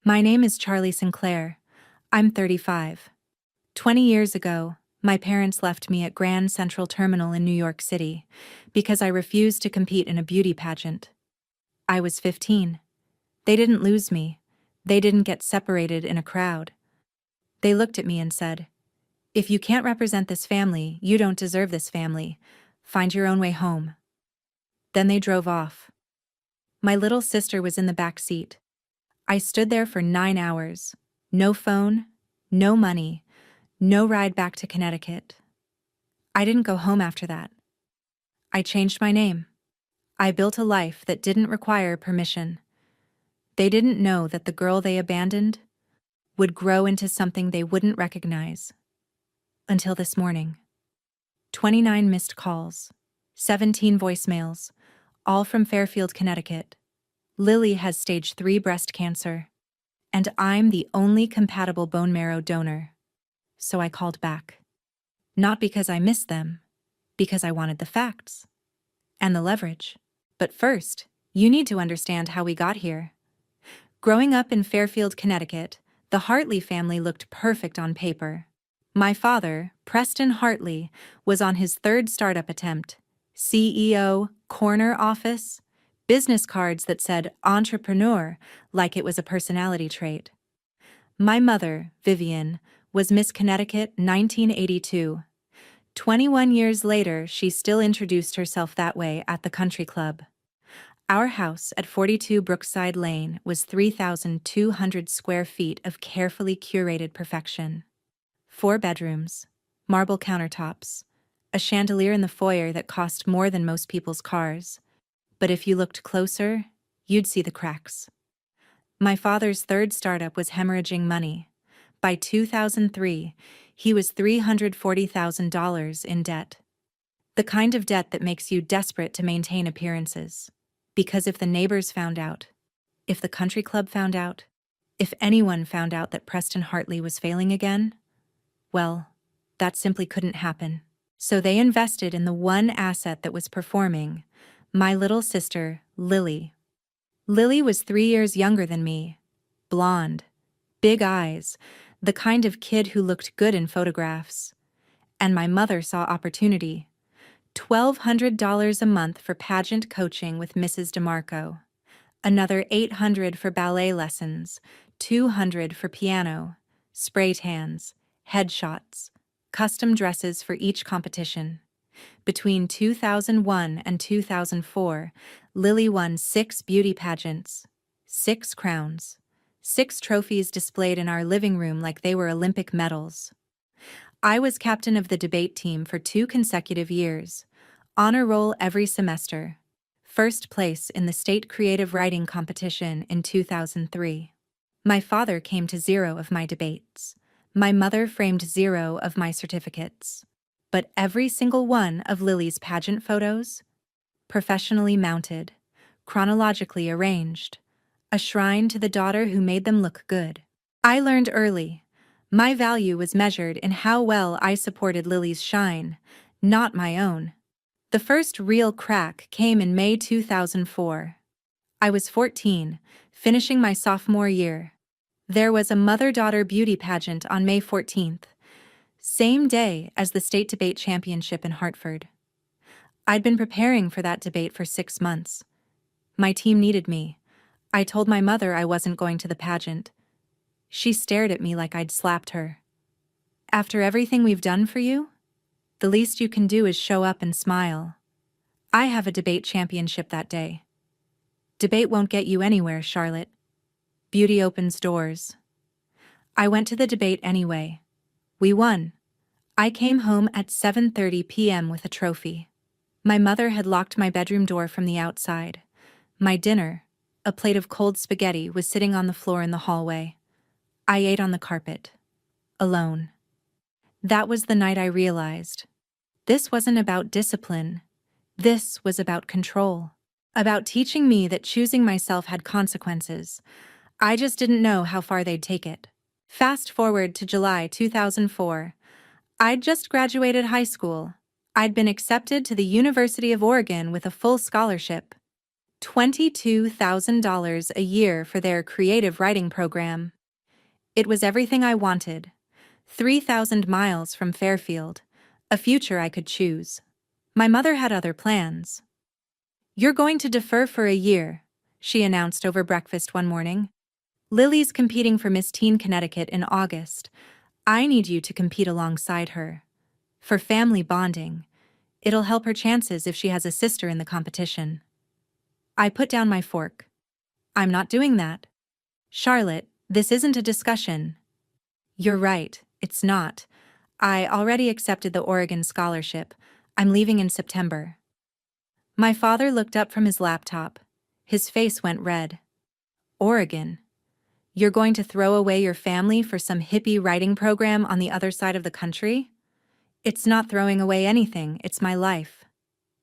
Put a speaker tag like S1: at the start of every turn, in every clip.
S1: My name is Charlie Sinclair. I'm 35. 20 years ago, my parents left me at Grand Central Terminal in New York City because I refused to compete in a beauty pageant. I was 15. They didn't lose me. They didn't get separated in a crowd. They looked at me and said, "If you can't represent this family, you don't deserve this family. Find your own way home." Then they drove off. My little sister was in the back seat. I stood there for 9 hours. No phone, no money, no ride back to Connecticut. I didn't go home after that. I changed my name. I built a life that didn't require permission. They didn't know that the girl they abandoned would grow into something they wouldn't recognize. Until this morning. 29 missed calls, 17 voicemails, all from Fairfield, Connecticut. Lily has stage 3 breast cancer, and I'm the only compatible bone marrow donor. So I called back. Not because I missed them, because I wanted the facts and the leverage. But first, you need to understand how we got here. Growing up in Fairfield, Connecticut, the Hartley family looked perfect on paper. My father, Preston Hartley, was on his 3rd startup attempt. CEO, corner office, business cards that said entrepreneur like it was a personality trait. My mother, Vivian, was Miss Connecticut 1982. 21 years later, she still introduced herself that way at the country club. Our house at 42 Brookside Lane was 3,200 square feet of carefully curated perfection. 4 bedrooms, marble countertops, a chandelier in the foyer that cost more than most people's cars. But if you looked closer, you'd see the cracks. My father's 3rd startup was hemorrhaging money. By 2003, he was $340,000 in debt. The kind of debt that makes you desperate to maintain appearances. Because if the neighbors found out, if the country club found out, if anyone found out that Preston Hartley was failing again, well, that simply couldn't happen. So they invested in the one asset that was performing, my little sister, Lily. Lily was 3 years younger than me, blonde, big eyes, the kind of kid who looked good in photographs. And my mother saw opportunity. $1,200 a month for pageant coaching with Mrs. DeMarco. Another $800 for ballet lessons, $200 for piano, spray tans, headshots, custom dresses for each competition. Between 2001 and 2004, Lily won 6 beauty pageants, 6 crowns, 6 trophies displayed in our living room like they were Olympic medals. I was captain of the debate team for 2 consecutive years, honor roll every semester, 1st place in the state creative writing competition in 2003. My father came to 0 of my debates. My mother framed 0 of my certificates. But every single one of Lily's pageant photos, professionally mounted, chronologically arranged, a shrine to the daughter who made them look good. I learned early. My value was measured in how well I supported Lily's shine, not my own. The first real crack came in May 2004. I was 14, finishing my sophomore year. There was a mother-daughter beauty pageant on May 14th, same day as the state debate championship in Hartford. I'd been preparing for that debate for 6 months. My team needed me. I told my mother I wasn't going to the pageant. She stared at me like I'd slapped her. "After everything we've done for you? The least you can do is show up and smile." I have a debate championship that day. Debate won't get you anywhere, Charlotte. Beauty opens doors. I went to the debate anyway. We won. I came home at 7:30 p.m. with a trophy. My mother had locked my bedroom door from the outside. My dinner, a plate of cold spaghetti, was sitting on the floor in the hallway. I ate on the carpet, alone. That was the night I realized. This wasn't about discipline. This was about control. About teaching me that choosing myself had consequences. I just didn't know how far they'd take it. Fast forward to July 2004. I'd just graduated high school. I'd been accepted to the University of Oregon with a full scholarship. $22,000 a year for their creative writing program. It was everything I wanted. 3,000 miles from Fairfield, a future I could choose. My mother had other plans. "You're going to defer for a year," she announced over breakfast one morning. "Lily's competing for Miss Teen Connecticut in August. I need you to compete alongside her. For family bonding. It'll help her chances if she has a sister in the competition." I put down my fork. "I'm not doing that. Charlotte, this isn't a discussion." "You're right, it's not. I already accepted the Oregon scholarship. I'm leaving in September." My father looked up from his laptop. His face went red. "Oregon? You're going to throw away your family for some hippie writing program on the other side of the country?" "It's not throwing away anything, it's my life."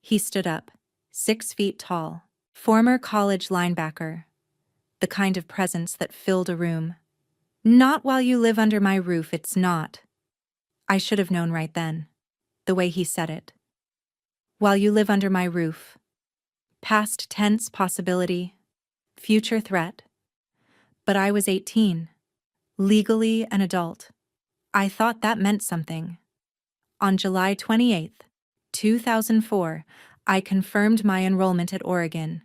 S1: He stood up, 6 feet tall, former college linebacker, the kind of presence that filled a room. "Not while you live under my roof, it's not." I should have known right then, the way he said it. "While you live under my roof." Past tense possibility, future threat. But I was 18, legally an adult. I thought that meant something. On July 28, 2004, I confirmed my enrollment at Oregon,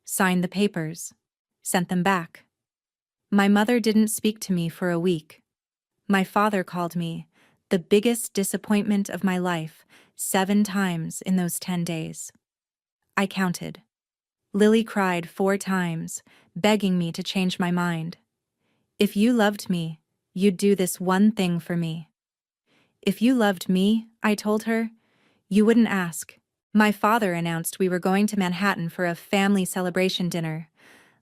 S1: signed the papers, sent them back. My mother didn't speak to me for a week. My father called me, the biggest disappointment of my life, 7 times in those 10 days. I counted. Lily cried 4 times, begging me to change my mind. "If you loved me, you'd do this one thing for me." "If you loved me," I told her, "you wouldn't ask." My father announced we were going to Manhattan for a family celebration dinner.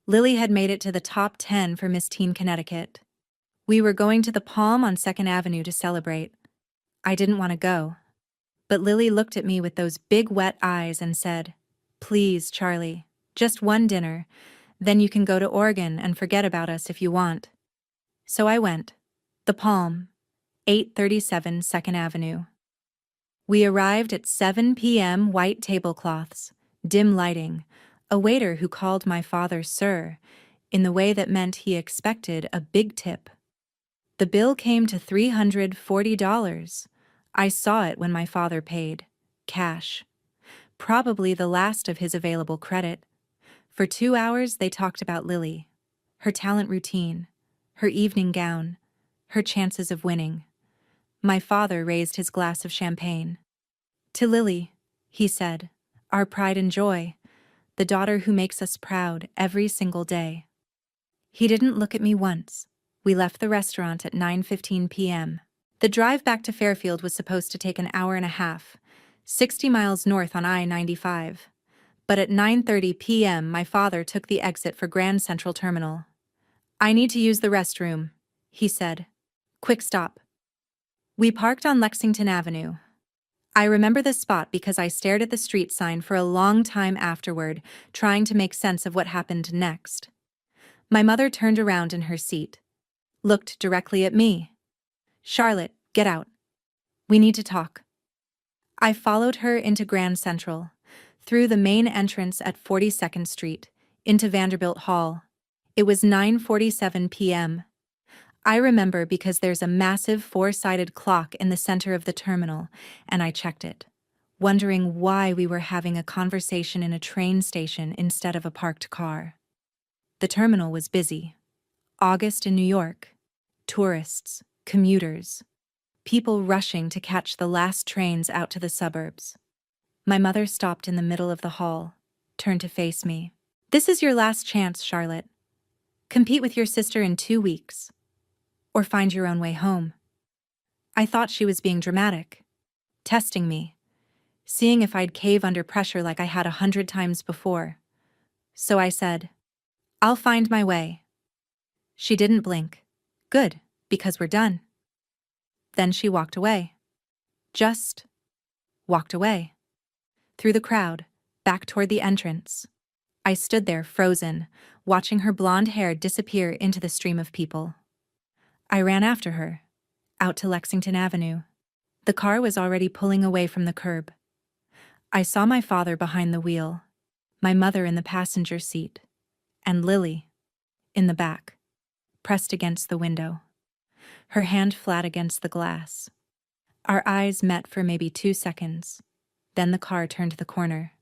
S1: Lily had made it to the top 10 for Miss Teen Connecticut. We were going to the Palm on 2nd Avenue to celebrate. I didn't want to go. But Lily looked at me with those big wet eyes and said, "Please, Charlie, just one dinner, then you can go to Oregon and forget about us if you want." So I went. The Palm, 837 2nd Avenue. We arrived at 7 p.m. white tablecloths, dim lighting, a waiter who called my father sir, in the way that meant he expected a big tip. The bill came to $340. I saw it when my father paid. Cash. Probably the last of his available credit. For 2 hours they talked about Lily, her talent routine, her evening gown, her chances of winning. My father raised his glass of champagne. "To Lily," he said, "our pride and joy, the daughter who makes us proud every single day." He didn't look at me once. We left the restaurant at 9:15 p.m. The drive back to Fairfield was supposed to take an hour and a half, 60 miles north on I-95. But at 9:30 p.m. my father took the exit for Grand Central Terminal. "I need to use the restroom," he said. "Quick stop." We parked on Lexington Avenue. I remember the spot because I stared at the street sign for a long time afterward, trying to make sense of what happened next. My mother turned around in her seat, looked directly at me. "Charlotte, get out. We need to talk." I followed her into Grand Central, through the main entrance at 42nd Street, into Vanderbilt Hall. It was 9:47 p.m. I remember because there's a massive 4-sided clock in the center of the terminal, and I checked it, wondering why we were having a conversation in a train station instead of a parked car. The terminal was busy. August in New York. Tourists, commuters, people rushing to catch the last trains out to the suburbs. My mother stopped in the middle of the hall, turned to face me. "This is your last chance, Charlotte. Compete with your sister in 2 weeks. Or find your own way home." I thought she was being dramatic, testing me, seeing if I'd cave under pressure like I had 100 times before. So I said, "I'll find my way." She didn't blink. Good, because we're done. Then she walked away. Just walked away. Through the crowd, back toward the entrance. I stood there frozen, watching her blonde hair disappear into the stream of people. I ran after her, out to Lexington Avenue. The car was already pulling away from the curb. I saw my father behind the wheel. my mother in the passenger seat, and Lily, in the back, pressed against the window, her hand flat against the glass. Our eyes met for maybe 2 seconds. Then the car turned the corner,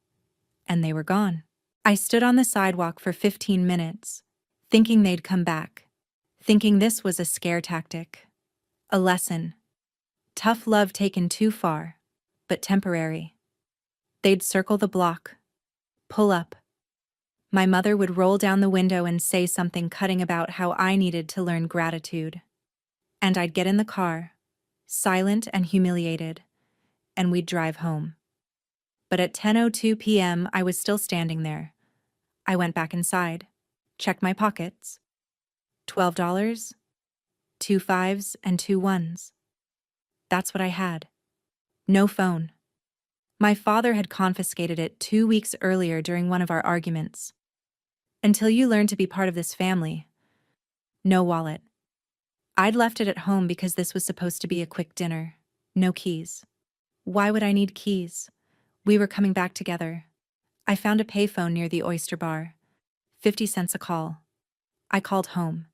S1: and they were gone. I stood on the sidewalk for 15 minutes, thinking they'd come back, thinking this was a scare tactic, a lesson. Tough love taken too far, but temporary. They'd circle the block, pull up. My mother would roll down the window and say something cutting about how I needed to learn gratitude. And I'd get in the car, silent and humiliated, and we'd drive home. But at 10:02 p.m., I was still standing there. I went back inside, checked my pockets. $12, 2 5s and 2 1s. That's what I had. No phone. My father had confiscated it 2 weeks earlier during one of our arguments. Until you learn to be part of this family. No wallet. I'd left it at home because this was supposed to be a quick dinner. No keys. Why would I need keys? We were coming back together. I found a payphone near the Oyster Bar. 50 cents a call. I called home.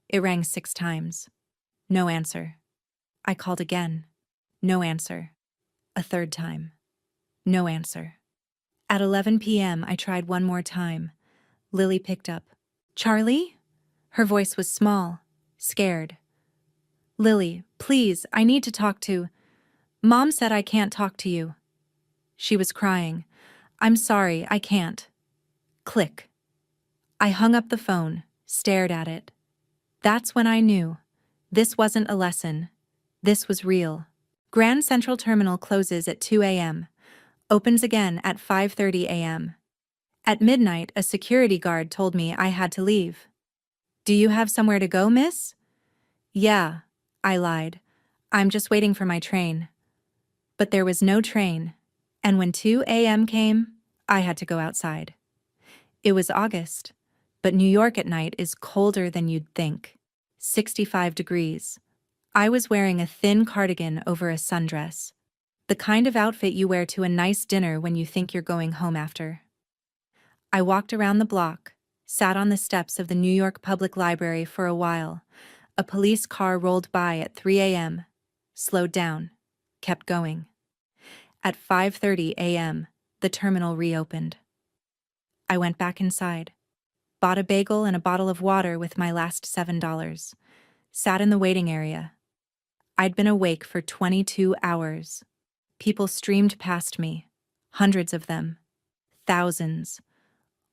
S1: It rang 6 times. No answer. I called again. No answer. A third time. No answer. At 11 p.m., I tried one more time. Lily picked up. "Charlie?" Her voice was small, scared. "Lily, please, I need to talk to... Mom said I can't talk to you." She was crying. "I'm sorry, I can't." Click. I hung up the phone, stared at it. That's when I knew. This wasn't a lesson. This was real. Grand Central Terminal closes at 2 a.m., opens again at 5:30 a.m. At midnight, a security guard told me I had to leave. "Do you have somewhere to go, miss?" "Yeah," I lied. "I'm just waiting for my train." But there was no train, and when 2 a.m. came, I had to go outside. It was August, but New York at night is colder than you'd think. 65 degrees. I was wearing a thin cardigan over a sundress. The kind of outfit you wear to a nice dinner when you think you're going home after. I walked around the block, sat on the steps of the New York Public Library for a while. A police car rolled by at 3 a.m., slowed down, kept going. At 5:30 a.m., the terminal reopened. I went back inside, bought a bagel and a bottle of water with my last $7, sat in the waiting area. I'd been awake for 22 hours. People streamed past me, hundreds of them, thousands,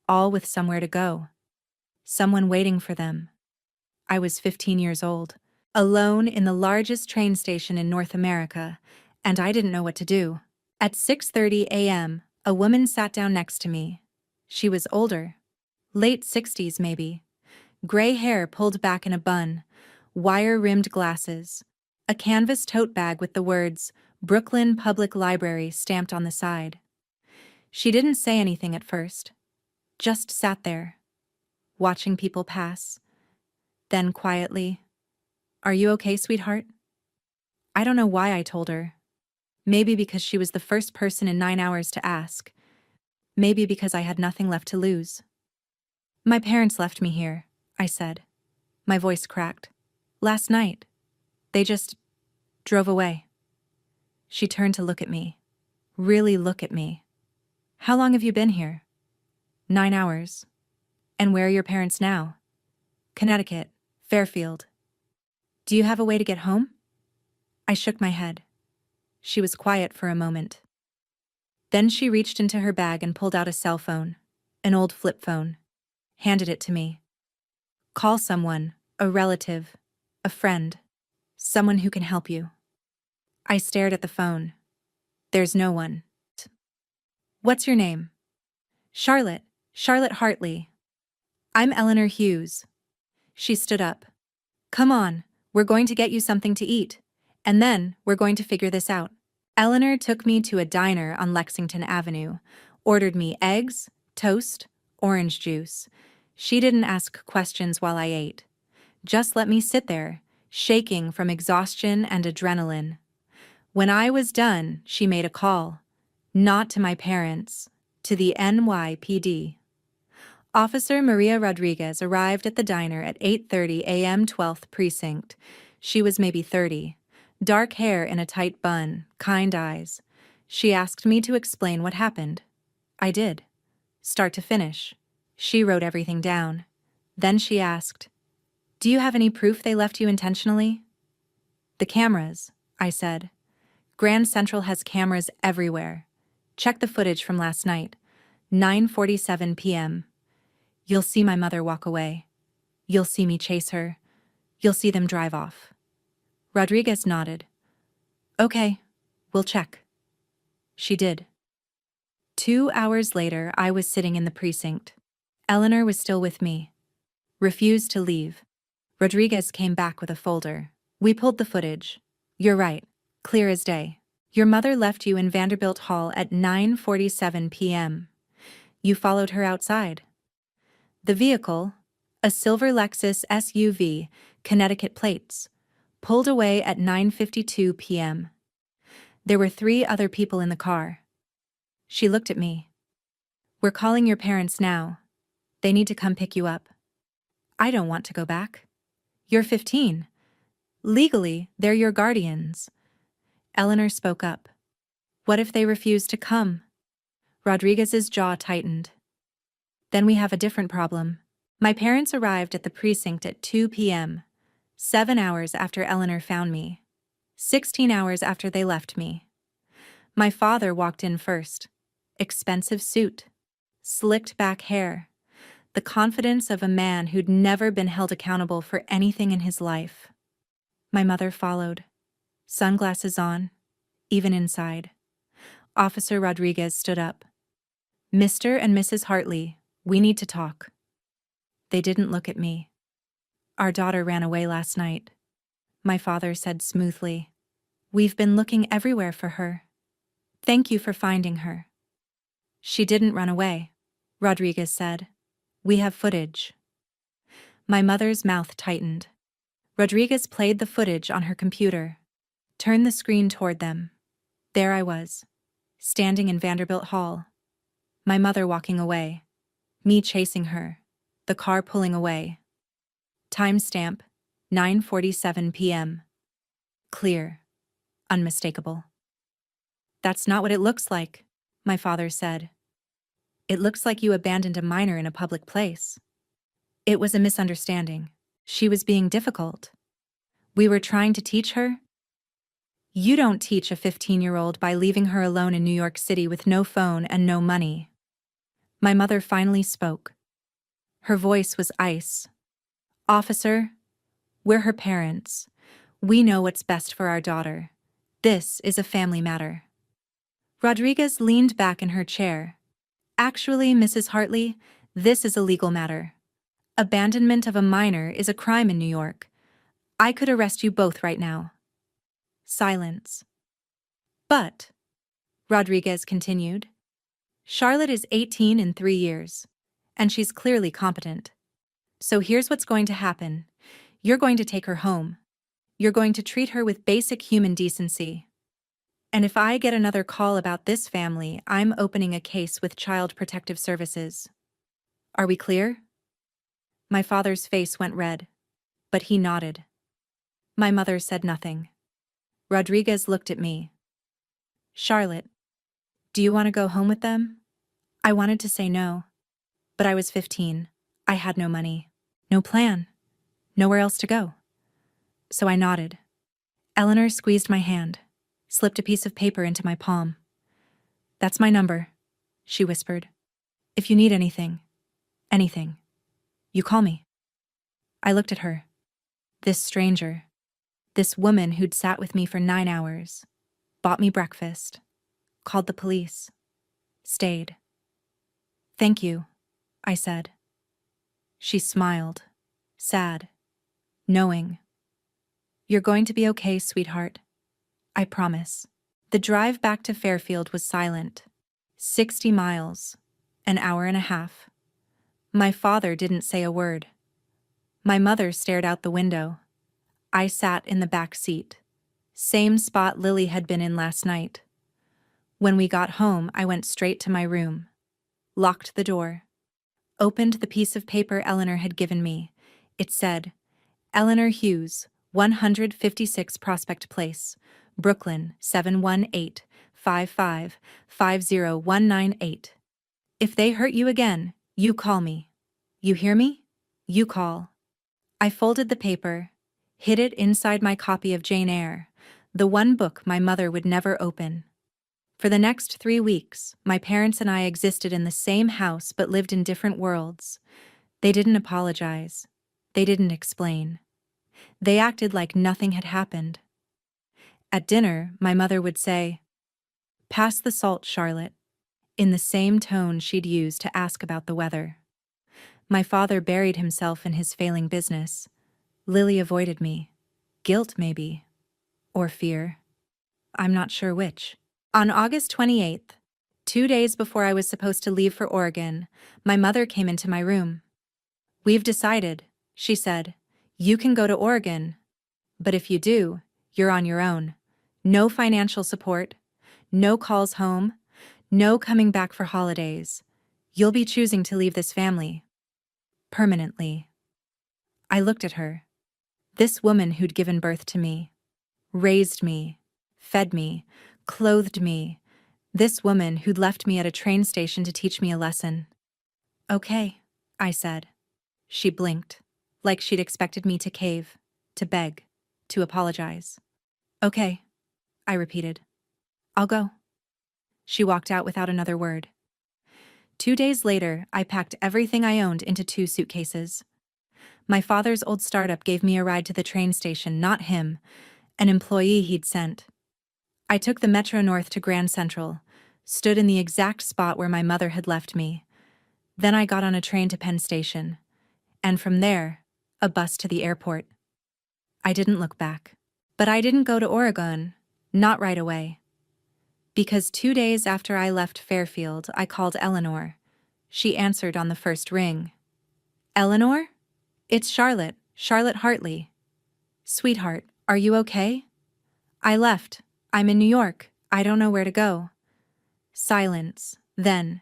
S1: all with somewhere to go, someone waiting for them. I was 15 years old, alone in the largest train station in North America, and I didn't know what to do. At 6:30 a.m., a woman sat down next to me. She was older, late 60s maybe, gray hair pulled back in a bun, wire-rimmed glasses, a canvas tote bag with the words Brooklyn Public Library stamped on the side. She didn't say anything at first, just sat there, watching people pass. Then quietly, "Are you okay, sweetheart?" I don't know why I told her. Maybe because she was the first person in 9 hours to ask. Maybe because I had nothing left to lose. "My parents left me here," I said. My voice cracked. "Last night. They just drove away." She turned to look at me. Really look at me. "How long have you been here?" 9 hours. "And where are your parents now?" "Connecticut, Fairfield." "Do you have a way to get home?" I shook my head. She was quiet for a moment. Then she reached into her bag and pulled out a cell phone, an old flip phone, handed it to me. "Call someone, a relative, a friend, someone who can help you." I stared at the phone. There's no one. "What's your name?" "Charlotte, Charlotte Hartley." "I'm Eleanor Hughes." She stood up. "Come on, we're going to get you something to eat, and then we're going to figure this out." Eleanor took me to a diner on Lexington Avenue, ordered me eggs, toast, orange juice. She didn't ask questions while I ate. Just let me sit there, shaking from exhaustion and adrenaline. When I was done, she made a call. Not to my parents, to the NYPD. Officer Maria Rodriguez arrived at the diner at 8:30 a.m. 12th Precinct. She was maybe 30. Dark hair in a tight bun, kind eyes. She asked me to explain what happened. I did. Start to finish. She wrote everything down. Then she asked, "Do you have any proof they left you intentionally?" "The cameras," I said. "Grand Central has cameras everywhere. Check the footage from last night, 9:47 p.m. You'll see my mother walk away. You'll see me chase her. You'll see them drive off." Rodriguez nodded. "Okay, we'll check." She did. 2 hours later, I was sitting in the precinct. Eleanor was still with me. Refused to leave. Rodriguez came back with a folder. "We pulled the footage. You're right. Clear as day. Your mother left you in Vanderbilt Hall at 9:47 p.m. You followed her outside. The vehicle, a silver Lexus SUV, Connecticut plates, pulled away at 9:52 p.m. There were 3 other people in the car." She looked at me. "We're calling your parents now. They need to come pick you up." "I don't want to go back. You're 15. Legally, they're your guardians." Eleanor spoke up. "What if they refuse to come?" Rodriguez's jaw tightened. "Then we have a different problem." My parents arrived at the precinct at 2 p.m., 7 hours after Eleanor found me, 16 hours after they left me. My father walked in first. Expensive suit, slicked back hair, the confidence of a man who'd never been held accountable for anything in his life. My mother followed, sunglasses on, even inside. Officer Rodriguez stood up. "Mr. and Mrs. Hartley, we need to talk." They didn't look at me. "Our daughter ran away last night," my father said smoothly. "We've been looking everywhere for her. Thank you for finding her." "She didn't run away," Rodriguez said. "We have footage." My mother's mouth tightened. Rodriguez played the footage on her computer, turned the screen toward them. There I was, standing in Vanderbilt Hall. My mother walking away, me chasing her, the car pulling away. Timestamp, 9:47 p.m. Clear, unmistakable. "That's not what it looks like," my father said. "It looks like you abandoned a minor in a public place." "It was a misunderstanding. She was being difficult. We were trying to teach her." "You don't teach a 15-year-old by leaving her alone in New York City with no phone and no money." My mother finally spoke. Her voice was ice. "Officer, we're her parents. We know what's best for our daughter. This is a family matter." Rodriguez leaned back in her chair. "Actually, Mrs. Hartley, this is a legal matter. Abandonment of a minor is a crime in New York. I could arrest you both right now." Silence. "But," Rodriguez continued, "Charlotte is 18 in 3 years, and she's clearly competent. So here's what's going to happen. You're going to take her home. You're going to treat her with basic human decency. And if I get another call about this family, I'm opening a case with Child Protective Services. Are we clear?" My father's face went red, but he nodded. My mother said nothing. Rodriguez looked at me. "Charlotte, do you want to go home with them?" I wanted to say no, but I was 15. I had no money, no plan, nowhere else to go. So I nodded. Eleanor squeezed my hand, slipped a piece of paper into my palm. "That's my number," she whispered. "If you need anything, you call me." I looked at her. This stranger, this woman who'd sat with me for 9 hours, bought me breakfast, called the police, stayed. "Thank you," I said. She smiled, sad, knowing. "You're going to be okay, sweetheart. I promise." The drive back to Fairfield was silent. 60 miles, an hour and a half. My father didn't say a word. My mother stared out the window. I sat in the back seat. Same spot Lily had been in last night. When we got home, I went straight to my room. locked the door, opened the piece of paper Eleanor had given me. It said, Eleanor Hughes, 156 Prospect Place, Brooklyn, 718-55-50198. If they hurt you again, you call me. You hear me? You call. I folded the paper, hid it inside my copy of Jane Eyre, the one book my mother would never open. For the next 3 weeks, my parents and I existed in the same house but lived in different worlds. They didn't apologize. They didn't explain. They acted like nothing had happened. At dinner, my mother would say, "Pass the salt, Charlotte," in the same tone she'd used to ask about the weather. My father buried himself in his failing business. Lily avoided me. Guilt, maybe. Or fear. I'm not sure which. On August 28th, 2 days before I was supposed to leave for Oregon, my mother came into my room. "We've decided," she said. "You can go to Oregon. But if you do, you're on your own. No financial support. No calls home. No coming back for holidays. You'll be choosing to leave this family. Permanently." I looked at her. This woman who'd given birth to me, raised me, fed me, clothed me. This woman who'd left me at a train station to teach me a lesson. "Okay," I said. She blinked, like she'd expected me to cave, to beg, to apologize. "Okay," I repeated. "I'll go." She walked out without another word. 2 days later, I packed everything I owned into 2 suitcases. My father's old startup gave me a ride to the train station, not him, an employee he'd sent. I took the Metro North to Grand Central, stood in the exact spot where my mother had left me. Then I got on a train to Penn Station, and from there, a bus to the airport. I didn't look back. But I didn't go to Oregon, not right away. Because 2 days after I left Fairfield, I called Eleanor. She answered on the first ring. "Eleanor? It's Charlotte, Charlotte Hartley." "Sweetheart, are you okay?" "I left. I'm in New York. I don't know where to go." Silence. Then,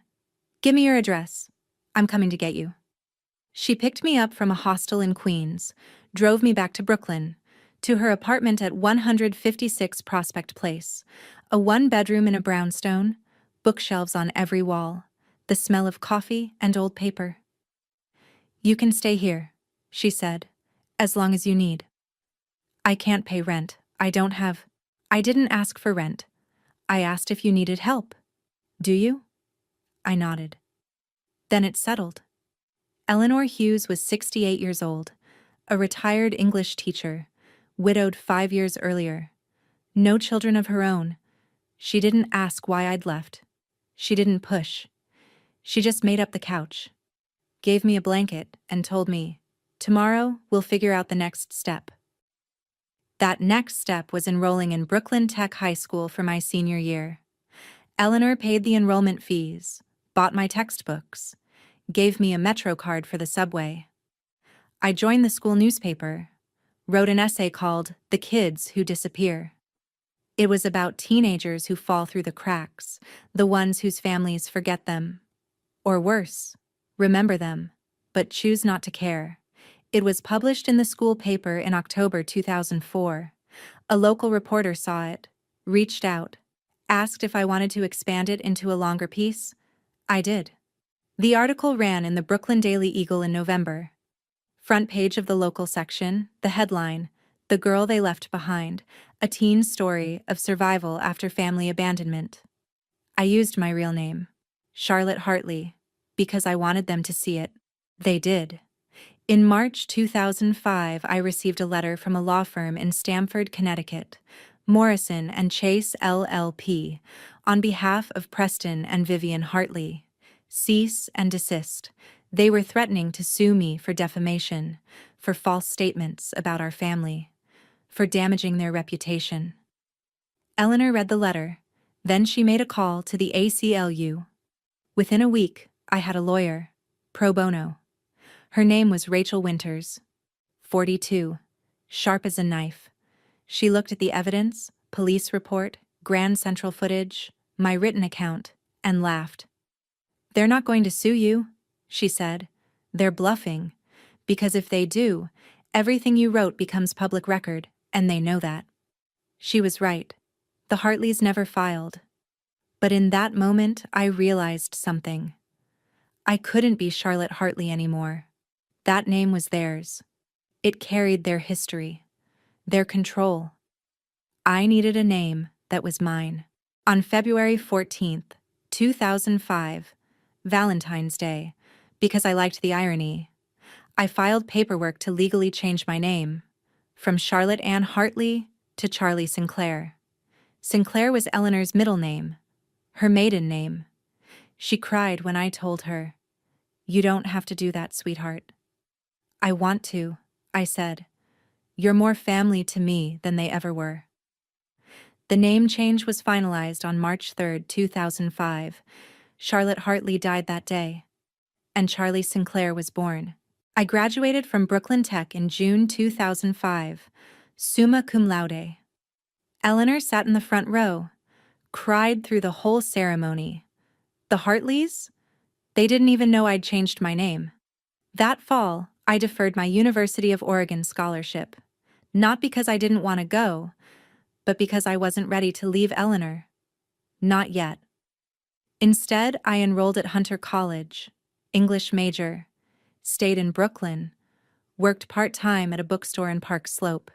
S1: "Give me your address. I'm coming to get you." She picked me up from a hostel in Queens, drove me back to Brooklyn, to her apartment at 156 Prospect Place, a 1-bedroom in a brownstone, bookshelves on every wall, the smell of coffee and old paper. "You can stay here," she said, "as long as you need." "I can't pay rent. I didn't ask for rent. I asked if you needed help. Do you?" I nodded. Then it settled. Eleanor Hughes was 68 years old, a retired English teacher, widowed 5 years earlier. No children of her own. She didn't ask why I'd left. She didn't push. She just made up the couch, gave me a blanket, and told me, "Tomorrow we'll figure out the next step." That next step was enrolling in Brooklyn Tech High School for my senior year. Eleanor paid the enrollment fees, bought my textbooks, gave me a Metro card for the subway. I joined the school newspaper, wrote an essay called "The Kids Who Disappear." It was about teenagers who fall through the cracks, the ones whose families forget them. Or worse, remember them, but choose not to care. It was published in the school paper in October 2004. A local reporter saw it, reached out, asked if I wanted to expand it into a longer piece. I did. The article ran in the Brooklyn Daily Eagle in November. Front page of the local section, the headline, "The Girl They Left Behind, a Teen's Story of Survival After Family Abandonment." I used my real name, Charlotte Hartley, because I wanted them to see it. They did. In March 2005, I received a letter from a law firm in Stamford, Connecticut, Morrison and Chase LLP, on behalf of Preston and Vivian Hartley. Cease and desist. They were threatening to sue me for defamation, for false statements about our family, for damaging their reputation. Eleanor read the letter. Then she made a call to the ACLU. Within a week, I had a lawyer, pro bono. Her name was Rachel Winters, 42, sharp as a knife. She looked at the evidence, police report, Grand Central footage, my written account, and laughed. "They're not going to sue you," she said. "They're bluffing. Because if they do, everything you wrote becomes public record, and they know that." She was right. The Hartleys never filed. But in that moment, I realized something. I couldn't be Charlotte Hartley anymore. That name was theirs. It carried their history, their control. I needed a name that was mine. On February 14th, 2005, Valentine's Day, because I liked the irony, I filed paperwork to legally change my name, from Charlotte Ann Hartley to Charlie Sinclair. Sinclair was Eleanor's middle name, her maiden name. She cried when I told her, "You don't have to do that, sweetheart." "I want to," I said. "You're more family to me than they ever were." The name change was finalized on March 3rd, 2005. Charlotte Hartley died that day, and Charlie Sinclair was born. I graduated from Brooklyn Tech in June 2005, summa cum laude. Eleanor sat in the front row, cried through the whole ceremony. The Hartleys? They didn't even know I'd changed my name. That fall, I deferred my University of Oregon scholarship, not because I didn't want to go, but because I wasn't ready to leave Eleanor. Not yet. Instead, I enrolled at Hunter College, English major, stayed in Brooklyn, worked part-time at a bookstore in Park Slope.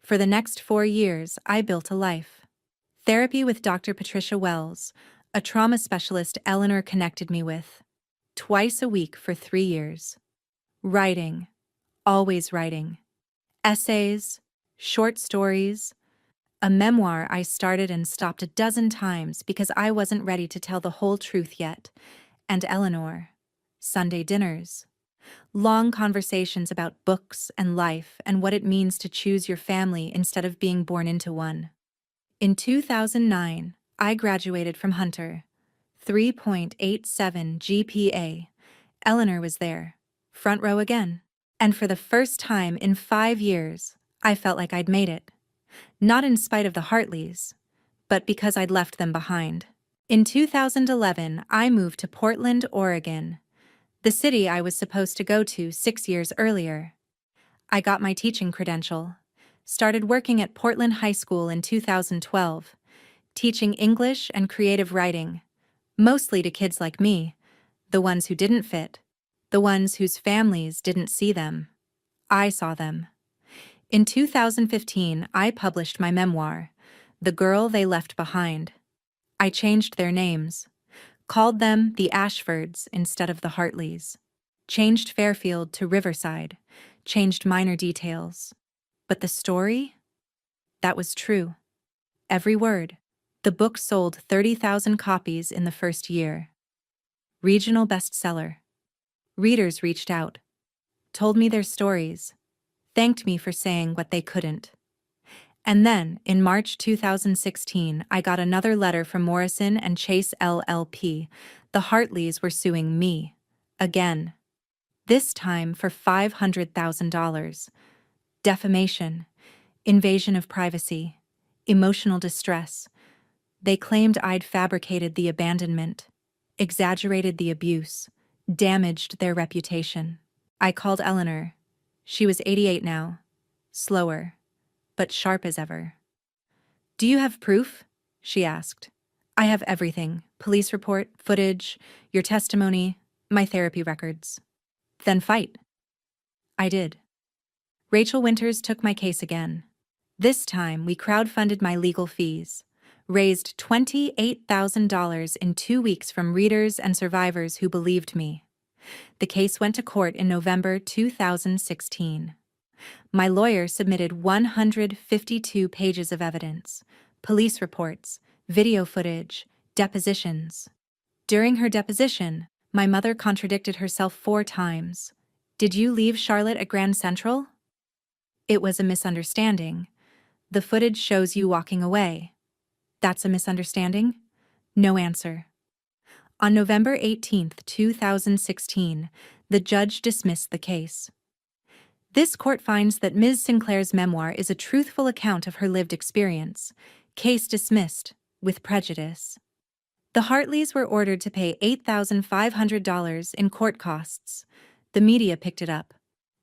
S1: For the next 4 years, I built a life. Therapy with Dr. Patricia Wells, a trauma specialist Eleanor connected me with, twice a week for 3 years. Writing, always writing. Essays, short stories, a memoir I started and stopped a dozen times because I wasn't ready to tell the whole truth yet, and Eleanor. Sunday dinners. Long conversations about books and life and what it means to choose your family instead of being born into one. In 2009, I graduated from Hunter. 3.87 GPA. Eleanor was there, front row again. And for the first time in 5 years, I felt like I'd made it. Not in spite of the Hartleys, but because I'd left them behind. In 2011, I moved to Portland, Oregon, the city I was supposed to go to 6 years earlier. I got my teaching credential, started working at Portland High School in 2012, teaching English and creative writing, mostly to kids like me, the ones who didn't fit, the ones whose families didn't see them. I saw them. In 2015, I published my memoir, The Girl They Left Behind. I changed their names, called them the Ashfords instead of the Hartleys, changed Fairfield to Riverside, changed minor details. But the story? That was true. Every word. The book sold 30,000 copies in the first year. Regional bestseller. Readers reached out, told me their stories, thanked me for saying what they couldn't. And then, in March 2016, I got another letter from Morrison and Chase LLP. The Hartleys were suing me. Again. This time for $500,000. Defamation, invasion of privacy, emotional distress. They claimed I'd fabricated the abandonment, exaggerated the abuse, damaged their reputation. I called Eleanor. She was 88 now, slower, but sharp as ever. "Do you have proof?" she asked. "I have everything: police report, footage, your testimony, my therapy records." "Then fight." I did. Rachel Winters took my case again. This time, we crowdfunded my legal fees, raised $28,000 in 2 weeks from readers and survivors who believed me. The case went to court in November 2016. My lawyer submitted 152 pages of evidence, police reports, video footage, depositions. During her deposition, my mother contradicted herself 4 times. "Did you leave Charlotte at Grand Central?" "It was a misunderstanding. The footage shows you walking away." "That's a misunderstanding?" No answer. On November 18th, 2016, the judge dismissed the case. This court finds that Ms. Sinclair's memoir is a truthful account of her lived experience. Case dismissed, with prejudice. The Hartleys were ordered to pay $8,500 in court costs. The media picked it up.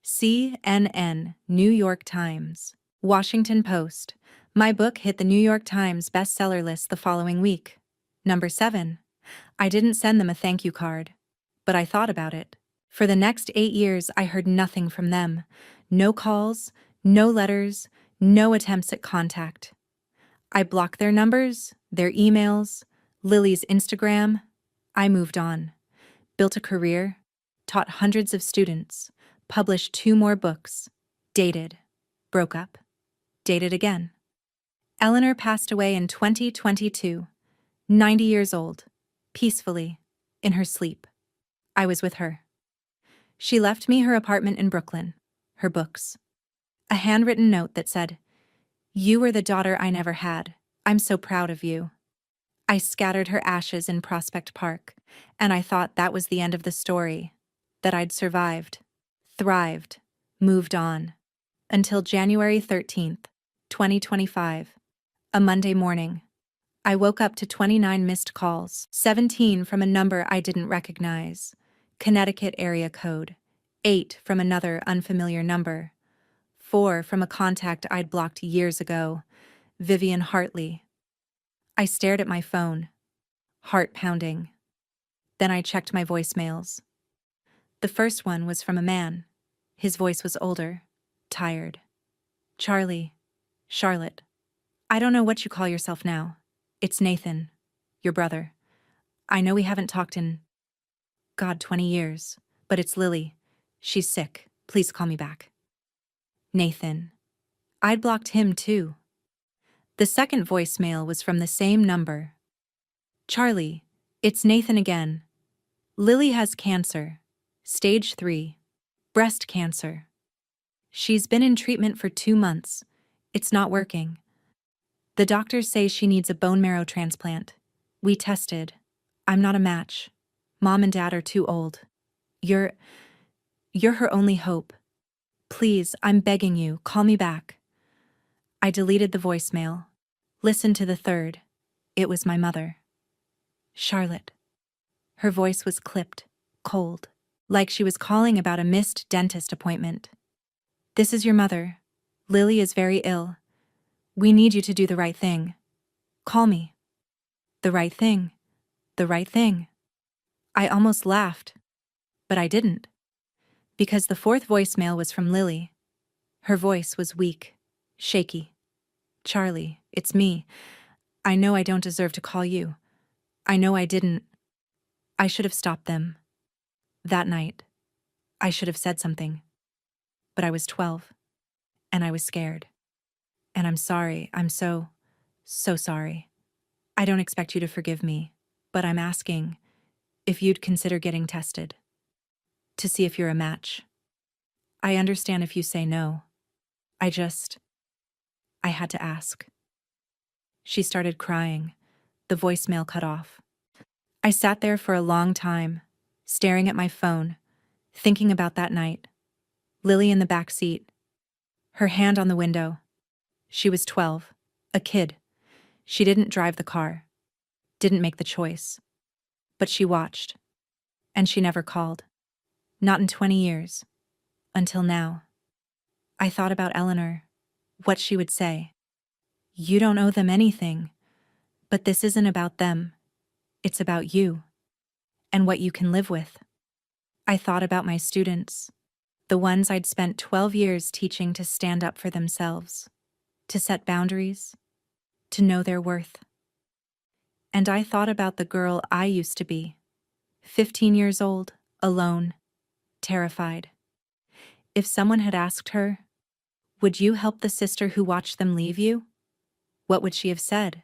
S1: CNN, New York Times, Washington Post. My book hit the New York Times bestseller list the following week. Number 7. I didn't send them a thank you card, but I thought about it. For the next 8 years, I heard nothing from them. No calls, no letters, no attempts at contact. I blocked their numbers, their emails, Lily's Instagram. I moved on, built a career, taught hundreds of students, published 2 more books, dated, broke up, dated again. Eleanor passed away in 2022, 90 years old, peacefully, in her sleep. I was with her. She left me her apartment in Brooklyn, her books, a handwritten note that said, "You were the daughter I never had. I'm so proud of you." I scattered her ashes in Prospect Park, and I thought that was the end of the story, that I'd survived, thrived, moved on. Until January 13th, 2025, a Monday morning. I woke up to 29 missed calls, 17 from a number I didn't recognize, Connecticut area code, 8 from another unfamiliar number, 4 from a contact I'd blocked years ago, Vivian Hartley. I stared at my phone, heart pounding. Then I checked my voicemails. The first one was from a man. His voice was older, tired. "Charlie, Charlotte, I don't know what you call yourself now. It's Nathan, your brother. I know we haven't talked in, 20 years, but it's Lily. She's sick. Please call me back." Nathan. I'd blocked him too. The second voicemail was from the same number. "Charlie, it's Nathan again. Lily has cancer, stage 3, breast cancer. She's been in treatment for 2 months. It's not working. The doctors say she needs a bone marrow transplant. We tested. I'm not a match. Mom and Dad are too old. You're her only hope. Please, I'm begging you, call me back." I deleted the voicemail. Listened to the third. It was my mother. "Charlotte." Her voice was clipped, cold, like she was calling about a missed dentist appointment. "This is your mother. Lily is very ill. We need you to do the right thing. Call me." The right thing. The right thing. I almost laughed, but I didn't. Because the fourth voicemail was from Lily. Her voice was weak, shaky. "Charlie, it's me. I know I don't deserve to call you. I know I didn't. I should have stopped them. That night, I should have said something. But I was 12, and I was scared. And I'm sorry. I'm so sorry. I don't expect you to forgive me, but I'm asking if you'd consider getting tested to see if you're a match. I understand if you say no. I had to ask." She started crying. The voicemail cut off. I sat there for a long time, staring at my phone, thinking about that night. Lily in the back seat, her hand on the window. She was 12, a kid. She didn't drive the car, didn't make the choice. But she watched, and she never called. Not in 20 years. Until now. I thought about Eleanor, what she would say. "You don't owe them anything, but this isn't about them. It's about you, and what you can live with." I thought about my students, the ones I'd spent 12 years teaching to stand up for themselves, to set boundaries, to know their worth. And I thought about the girl I used to be, 15 years old, alone, terrified. If someone had asked her, "Would you help the sister who watched them leave you?" what would she have said?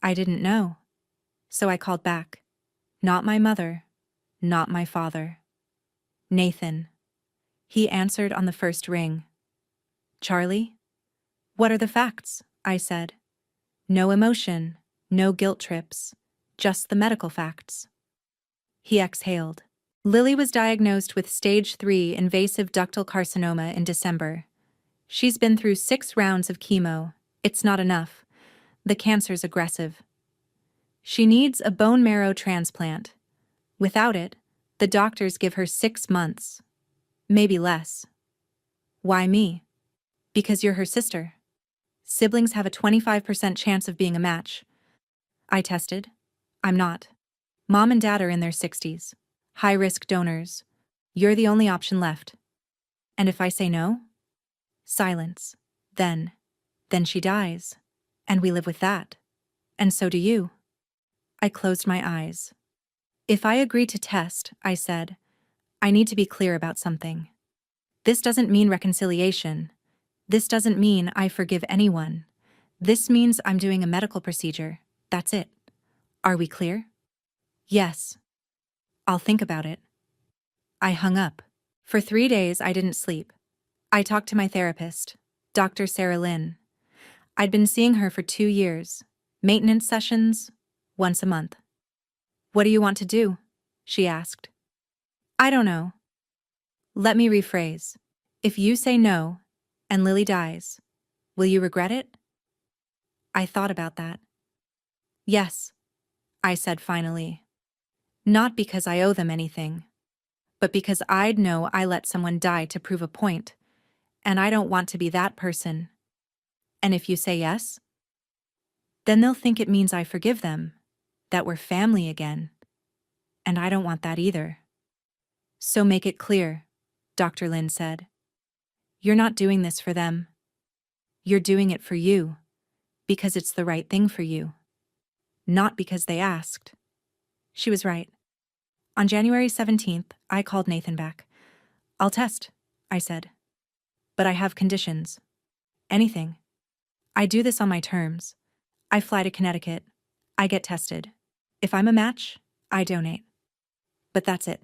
S1: I didn't know. So I called back. Not my mother, not my father. Nathan. He answered on the first ring. "Charlie? What are the facts?" I said. "No emotion, no guilt trips, just the medical facts." He exhaled. Lily was diagnosed with stage 3 invasive ductal carcinoma in December. She's been through 6 rounds of chemo. It's not enough. The cancer's aggressive. She needs a bone marrow transplant. Without it, the doctors give her 6 months. Maybe less. Why me? Because you're her sister. Siblings have a 25% chance of being a match. I tested. I'm not. Mom and Dad are in their 60s. High-risk donors. You're the only option left. And if I say no? Silence. Then she dies. And we live with that. And so do you. I closed my eyes. If I agree to test, I said, I need to be clear about something. This doesn't mean reconciliation. This doesn't mean I forgive anyone. This means I'm doing a medical procedure. That's it. Are we clear? Yes. I'll think about it. I hung up. For 3 days, I didn't sleep. I talked to my therapist, Dr. Sarah Lynn. I'd been seeing her for 2 years. Maintenance sessions, once a month. What do you want to do? She asked. I don't know. Let me rephrase. If you say no, and Lily dies, will you regret it? I thought about that. Yes, I said finally. Not because I owe them anything, but because I'd know I let someone die to prove a point, and I don't want to be that person. And if you say yes, then they'll think it means I forgive them, that we're family again. And I don't want that either. So make it clear, Dr. Lynn said. You're not doing this for them. You're doing it for you, because it's the right thing for you. Not because they asked. She was right. On January 17th, I called Nathan back. I'll test, I said. But I have conditions. Anything. I do this on my terms. I fly to Connecticut. I get tested. If I'm a match, I donate. But that's it.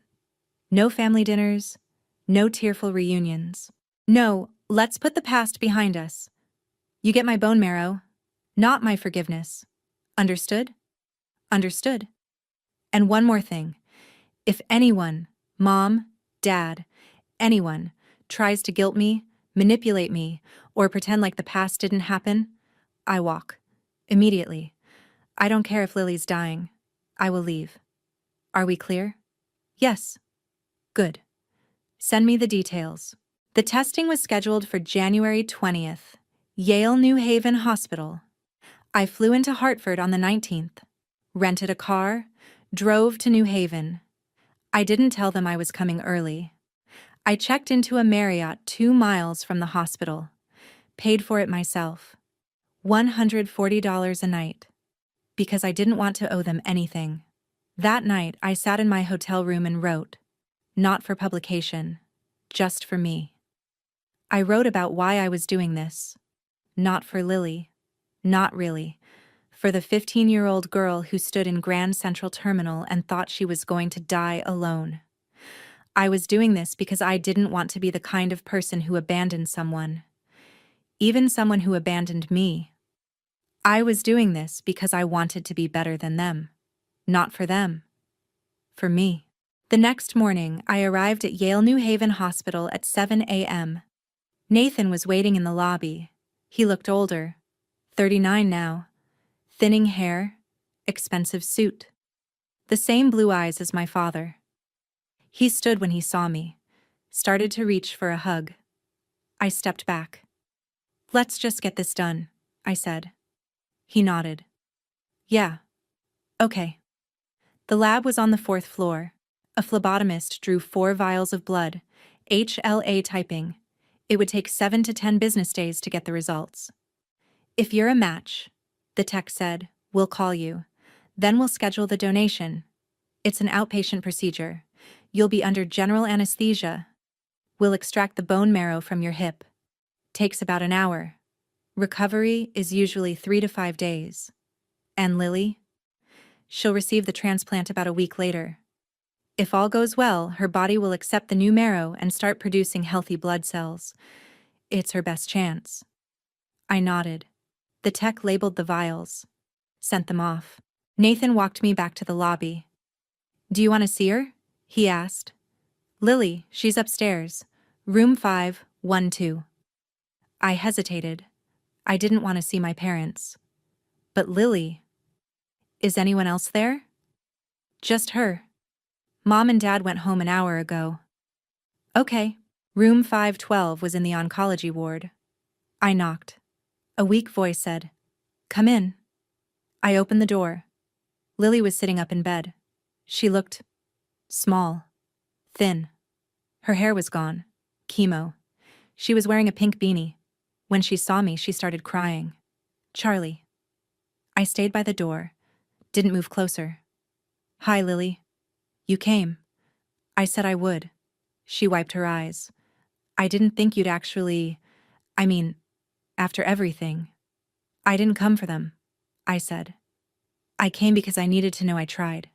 S1: No family dinners. No tearful reunions. No, let's put the past behind us. You get my bone marrow, not my forgiveness. Understood? Understood. And one more thing. If anyone, Mom, Dad, anyone, tries to guilt me, manipulate me, or pretend like the past didn't happen, I walk. Immediately. I don't care if Lily's dying. I will leave. Are we clear? Yes. Good. Send me the details. The testing was scheduled for January 20th. Yale New Haven Hospital. I flew into Hartford on the 19th. Rented a car. Drove to New Haven. I didn't tell them I was coming early. I checked into a Marriott 2 miles from the hospital. Paid for it myself. $140 a night. Because I didn't want to owe them anything. That night, I sat in my hotel room and wrote. Not for publication. Just for me. I wrote about why I was doing this. Not for Lily. Not really. For the 15-year-old girl who stood in Grand Central Terminal and thought she was going to die alone. I was doing this because I didn't want to be the kind of person who abandoned someone. Even someone who abandoned me. I was doing this because I wanted to be better than them. Not for them. For me. The next morning, I arrived at Yale New Haven Hospital at 7 a.m. Nathan was waiting in the lobby. He looked older. 39 now. Thinning hair. Expensive suit. The same blue eyes as my father. He stood when he saw me. Started to reach for a hug. I stepped back. Let's just get this done, I said. He nodded. Yeah. Okay. The lab was on the 4th floor. A phlebotomist drew 4 vials of blood, HLA typing. It would take 7 to 10 business days to get the results. If you're a match, the tech said, we'll call you. Then we'll schedule the donation. It's an outpatient procedure. You'll be under general anesthesia. We'll extract the bone marrow from your hip. Takes about an hour. Recovery is usually 3 to 5 days. And Lily? She'll receive the transplant about a week later. If all goes well, her body will accept the new marrow and start producing healthy blood cells. It's her best chance. I nodded. The tech labeled the vials. Sent them off. Nathan walked me back to the lobby. Do you want to see her? He asked. Lily, she's upstairs. Room 512. I hesitated. I didn't want to see my parents. But Lily... Is anyone else there? Just her. Mom and Dad went home an hour ago. Okay. Room 512 was in the oncology ward. I knocked. A weak voice said, "Come in." I opened the door. Lily was sitting up in bed. She looked small, thin. Her hair was gone. Chemo. She was wearing a pink beanie. When she saw me, she started crying. "Charlie." I stayed by the door, didn't move closer. "Hi, Lily. You came." I said I would. She wiped her eyes. "I didn't think you'd actually… I mean, after everything." "I didn't come for them," I said. "I came because I needed to know I tried.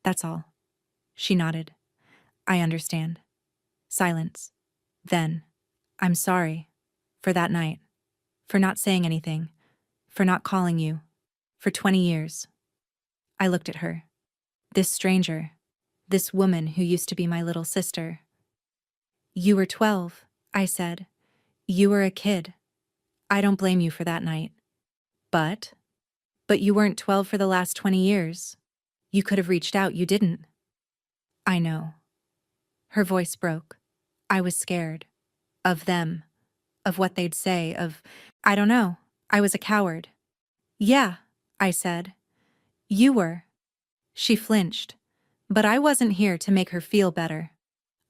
S1: That's all." She nodded. "I understand." Silence. Then, "I'm sorry. For that night. For not saying anything. For not calling you. For 20 years. I looked at her. This stranger. This woman who used to be my little sister. "You were 12, I said. "You were a kid. I don't blame you for that night. But you weren't 12 for the last 20 years. You could have reached out, you didn't." "I know." Her voice broke. I was scared. Of them. Of what they'd say, I don't know. I was a coward. "Yeah," I said. "You were." She flinched. But I wasn't here to make her feel better.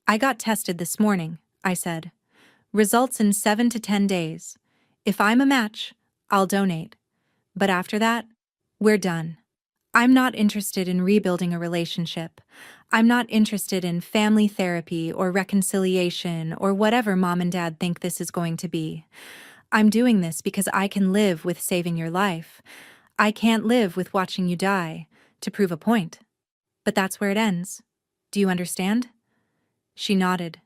S1: "I got tested this morning," I said. "Results in 7 to 10 days. If I'm a match, I'll donate. But after that, we're done. I'm not interested in rebuilding a relationship. I'm not interested in family therapy or reconciliation or whatever Mom and Dad think this is going to be. I'm doing this because I can live with saving your life. I can't live with watching you die, to prove a point. But that's where it ends. Do you understand?" She nodded,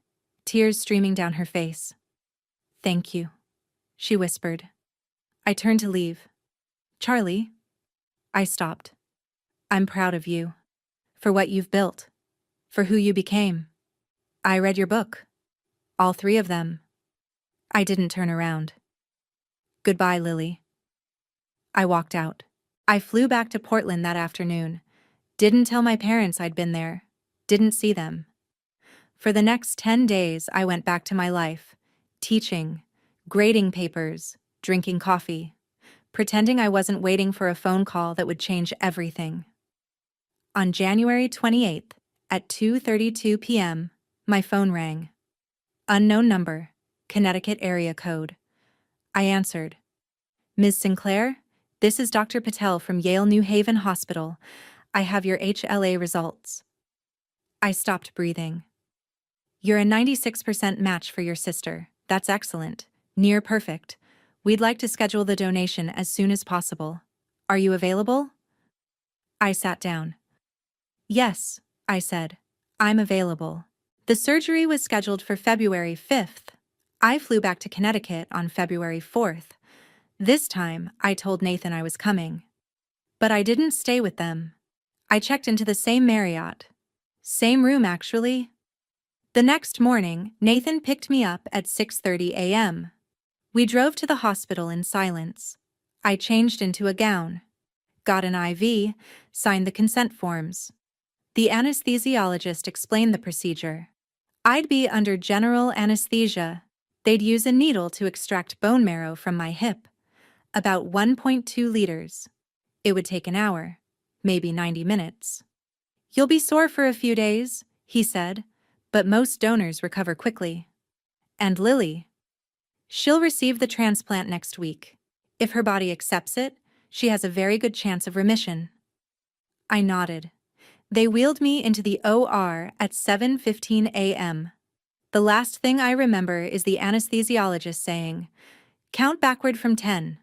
S1: tears streaming down her face. "Thank you," she whispered. I turned to leave. "Charlie?" I stopped. "I'm proud of you. For what you've built. For who you became. I read your book. All 3 of them." I didn't turn around. "Goodbye, Lily." I walked out. I flew back to Portland that afternoon. Didn't tell my parents I'd been there. Didn't see them. For the next 10 days, I went back to my life. Teaching, grading papers, drinking coffee. Pretending I wasn't waiting for a phone call that would change everything. On January 28th, at 2:32 p.m., my phone rang. Unknown number, Connecticut area code. I answered. "Ms. Sinclair, this is Dr. Patel from Yale New Haven Hospital. I have your HLA results." I stopped breathing. "You're a 96% match for your sister. That's excellent. Near perfect. We'd like to schedule the donation as soon as possible. Are you available?" I sat down. "Yes," I said. "I'm available." The surgery was scheduled for February 5th. I flew back to Connecticut on February 4th. This time, I told Nathan I was coming. But I didn't stay with them. I checked into the same Marriott. Same room, actually. The next morning, Nathan picked me up at 6:30 a.m. We drove to the hospital in silence. I changed into a gown. Got an IV, signed the consent forms. The anesthesiologist explained the procedure. I'd be under general anesthesia. They'd use a needle to extract bone marrow from my hip. About 1.2 liters. It would take an hour, maybe 90 minutes. "You'll be sore for a few days," he said, "but most donors recover quickly." And Lily? She'll receive the transplant next week. If her body accepts it, she has a very good chance of remission. I nodded. They wheeled me into the OR at 7:15 a.m. The last thing I remember is the anesthesiologist saying, "Count backward from 10.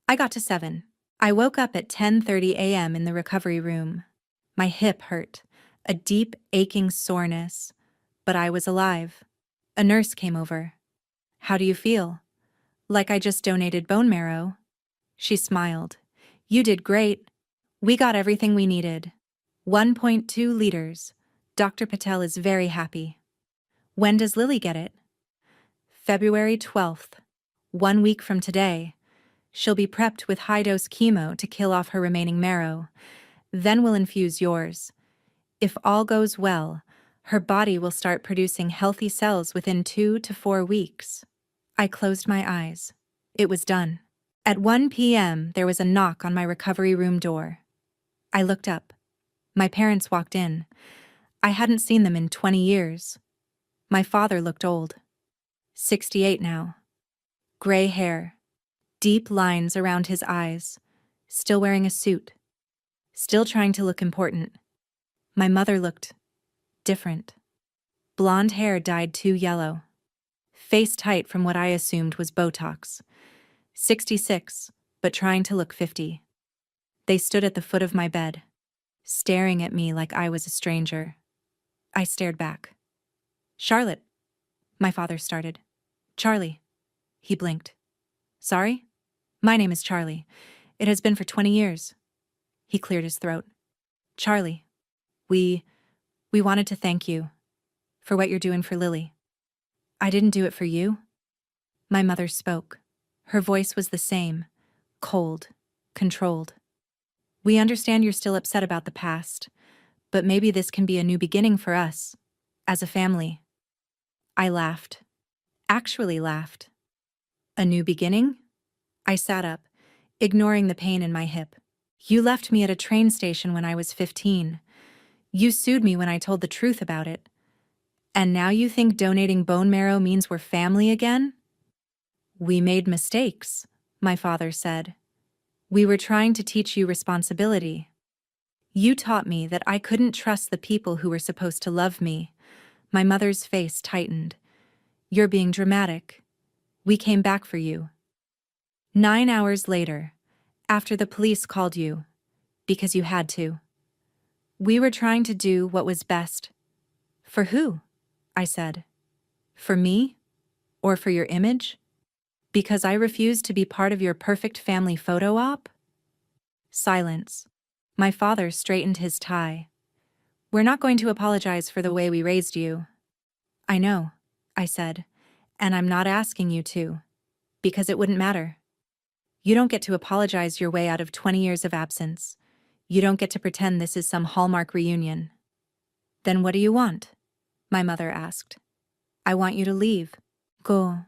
S1: I got to 7. I woke up at 10:30 a.m. in the recovery room. My hip hurt, a deep, aching soreness, but I was alive. A nurse came over. "How do you feel?" "Like I just donated bone marrow." She smiled. "You did great. We got everything we needed. 1.2 liters. Dr. Patel is very happy." "When does Lily get it?" "February 12th. 1 week from today. She'll be prepped with high-dose chemo to kill off her remaining marrow. Then we'll infuse yours. If all goes well, her body will start producing healthy cells within 2 to 4 weeks. I closed my eyes. It was done. At 1 p.m., there was a knock on my recovery room door. I looked up. My parents walked in. I hadn't seen them in 20 years. My father looked old. 68 now. Gray hair. Deep lines around his eyes. Still wearing a suit. Still trying to look important. My mother looked different. Blonde hair dyed too yellow. Face tight from what I assumed was Botox. 66, but trying to look 50. They stood at the foot of my bed, staring at me like I was a stranger. I stared back. Charlotte, my father started. Charlie. He blinked. Sorry? My name is Charlie. It has been for 20 years. He cleared his throat. Charlie, we wanted to thank you for what you're doing for Lily. I didn't do it for you. My mother spoke. Her voice was the same, cold, controlled. We understand you're still upset about the past, but maybe this can be a new beginning for us, as a family. I laughed. Actually laughed. A new beginning? I sat up, ignoring the pain in my hip. You left me at a train station when I was 15. You sued me when I told the truth about it. And now you think donating bone marrow means we're family again? We made mistakes, my father said. We were trying to teach you responsibility. You taught me that I couldn't trust the people who were supposed to love me. My mother's face tightened. You're being dramatic. We came back for you. 9 hours later, after the police called you, because you had to. We were trying to do what was best. For who? I said. For me? Or for your image? Because I refused to be part of your perfect family photo op? Silence. My father straightened his tie. We're not going to apologize for the way we raised you. I know, I said, and I'm not asking you to, because it wouldn't matter. You don't get to apologize your way out of 20 years of absence. You don't get to pretend this is some Hallmark reunion. Then what do you want? My mother asked. I want you to leave. Go.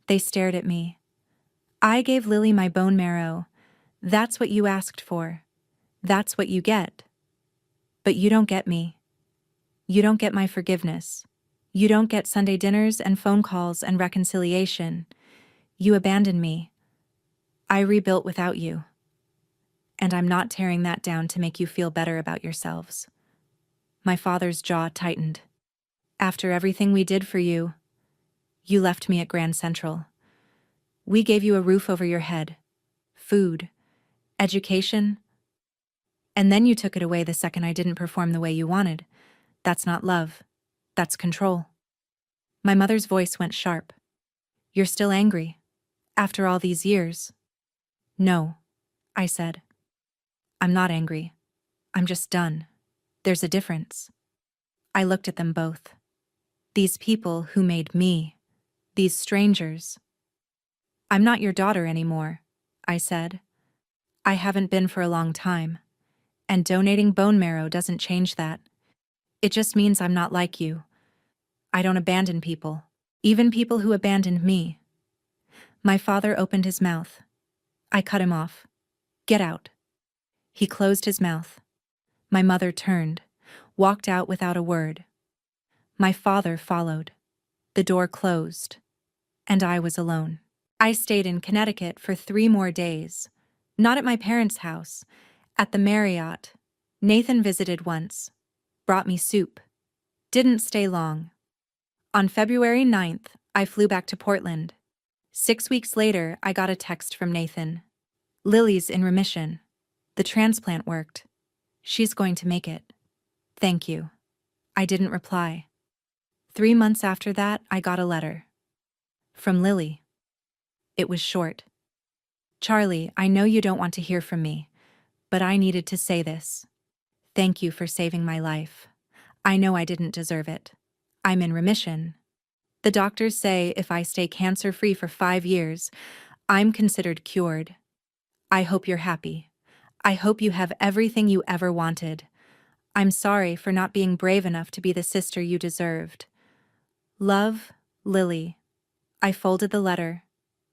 S1: They stared at me. I gave Lily my bone marrow. That's what you asked for. That's what you get. But you don't get me. You don't get my forgiveness. You don't get Sunday dinners and phone calls and reconciliation. You abandoned me. I rebuilt without you. And I'm not tearing that down to make you feel better about yourselves. My father's jaw tightened. After everything we did for you, you left me at Grand Central. We gave you a roof over your head, food, education, and then you took it away the second I didn't perform the way you wanted. That's not love. That's control. My mother's voice went sharp. You're still angry, after all these years. No, I said. I'm not angry. I'm just done. There's a difference. I looked at them both. These people who made me, these strangers. I'm not your daughter anymore, I said. I haven't been for a long time, and donating bone marrow doesn't change that. It just means I'm not like you. I don't abandon people, even people who abandoned me. My father opened his mouth. I cut him off. Get out. He closed his mouth. My mother turned, walked out without a word. My father followed. The door closed, and I was alone. I stayed in Connecticut for 3 more days. Not at my parents' house, at the Marriott. Nathan visited once, brought me soup. Didn't stay long. On February 9th, I flew back to Portland. 6 weeks later, I got a text from Nathan. Lily's in remission. The transplant worked. She's going to make it. Thank you. I didn't reply. 3 months after that, I got a letter. From Lily. It was short. Charlie, I know you don't want to hear from me, but I needed to say this. Thank you for saving my life. I know I didn't deserve it. I'm in remission. The doctors say if I stay cancer-free for 5 years, I'm considered cured. I hope you're happy. I hope you have everything you ever wanted. I'm sorry for not being brave enough to be the sister you deserved. Love, Lily. I folded the letter,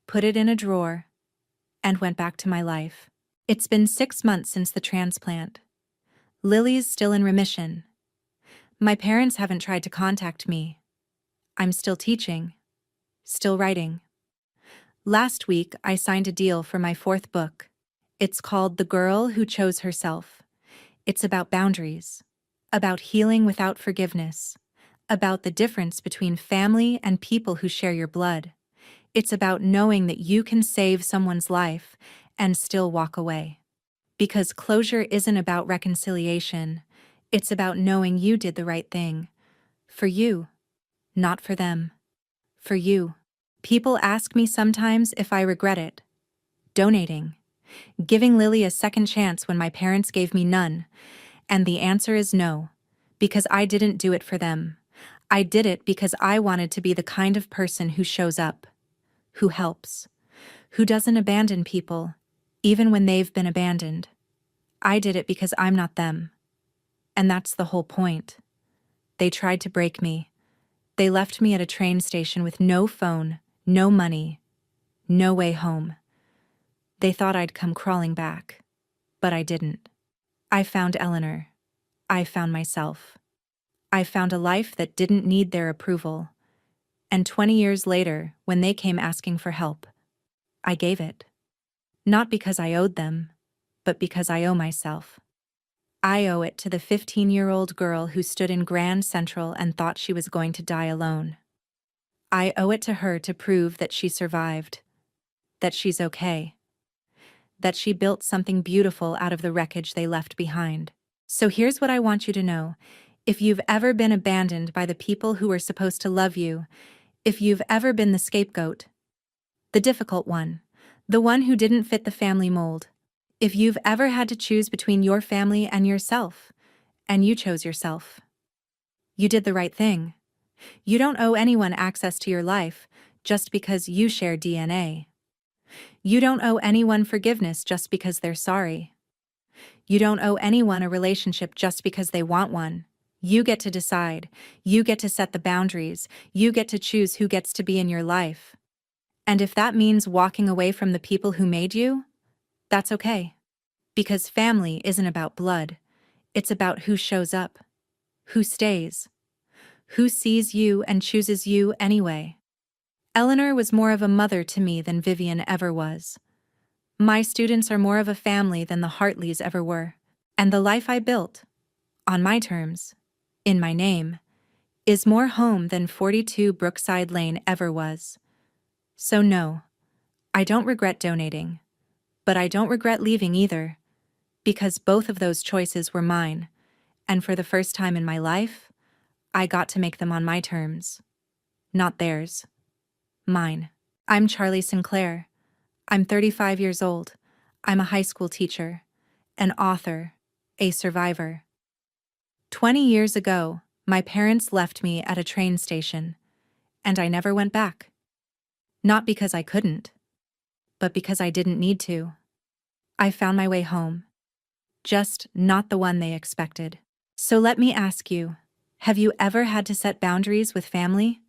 S1: put it in a drawer, and went back to my life. It's been 6 months since the transplant. Lily's still in remission. My parents haven't tried to contact me. I'm still teaching, still writing. Last week, I signed a deal for my 4th book. It's called The Girl Who Chose Herself. It's about boundaries, about healing without forgiveness, about the difference between family and people who share your blood. It's about knowing that you can save someone's life and still walk away. Because closure isn't about reconciliation, it's about knowing you did the right thing. For you, not for them. For you. People ask me sometimes if I regret it. Donating. Giving Lily a second chance when my parents gave me none. And the answer is no. Because I didn't do it for them. I did it because I wanted to be the kind of person who shows up. Who helps. Who doesn't abandon people, even when they've been abandoned. I did it because I'm not them. And that's the whole point. They tried to break me. They left me at a train station with no phone, no money, no way home. They thought I'd come crawling back, but I didn't. I found Eleanor. I found myself. I found a life that didn't need their approval. And 20 years later, when they came asking for help, I gave it. Not because I owed them, but because I owe myself. I owe it to the 15-year-old girl who stood in Grand Central and thought she was going to die alone. I owe it to her to prove that she survived, that she's okay, that she built something beautiful out of the wreckage they left behind. So here's what I want you to know. If you've ever been abandoned by the people who were supposed to love you, if you've ever been the scapegoat, the difficult one, the one who didn't fit the family mold, if you've ever had to choose between your family and yourself, and you chose yourself, you did the right thing. You don't owe anyone access to your life just because you share DNA. You don't owe anyone forgiveness just because they're sorry. You don't owe anyone a relationship just because they want one. You get to decide. You get to set the boundaries. You get to choose who gets to be in your life. And if that means walking away from the people who made you, that's okay. Because family isn't about blood. It's about who shows up, who stays, who sees you and chooses you anyway. Eleanor was more of a mother to me than Vivian ever was. My students are more of a family than the Hartleys ever were. And the life I built, on my terms, in my name, is more home than 42 Brookside Lane ever was. So no, I don't regret donating, but I don't regret leaving either, because both of those choices were mine, and for the first time in my life, I got to make them on my terms. Not theirs. Mine. I'm Charlie Sinclair. I'm 35 years old. I'm a high school teacher, an author, a survivor. 20 years ago, my parents left me at a train station, and I never went back. Not because I couldn't, but because I didn't need to. I found my way home, just not the one they expected. So let me ask you, have you ever had to set boundaries with family?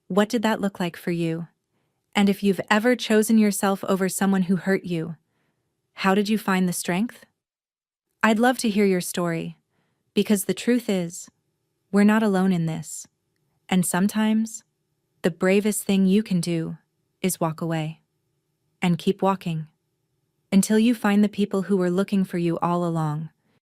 S1: What did that look like for you? And if you've ever chosen yourself over someone who hurt you, how did you find the strength? I'd love to hear your story, because the truth is, we're not alone in this. And sometimes, the bravest thing you can do is walk away. And keep walking. Until you find the people who were looking for you all along.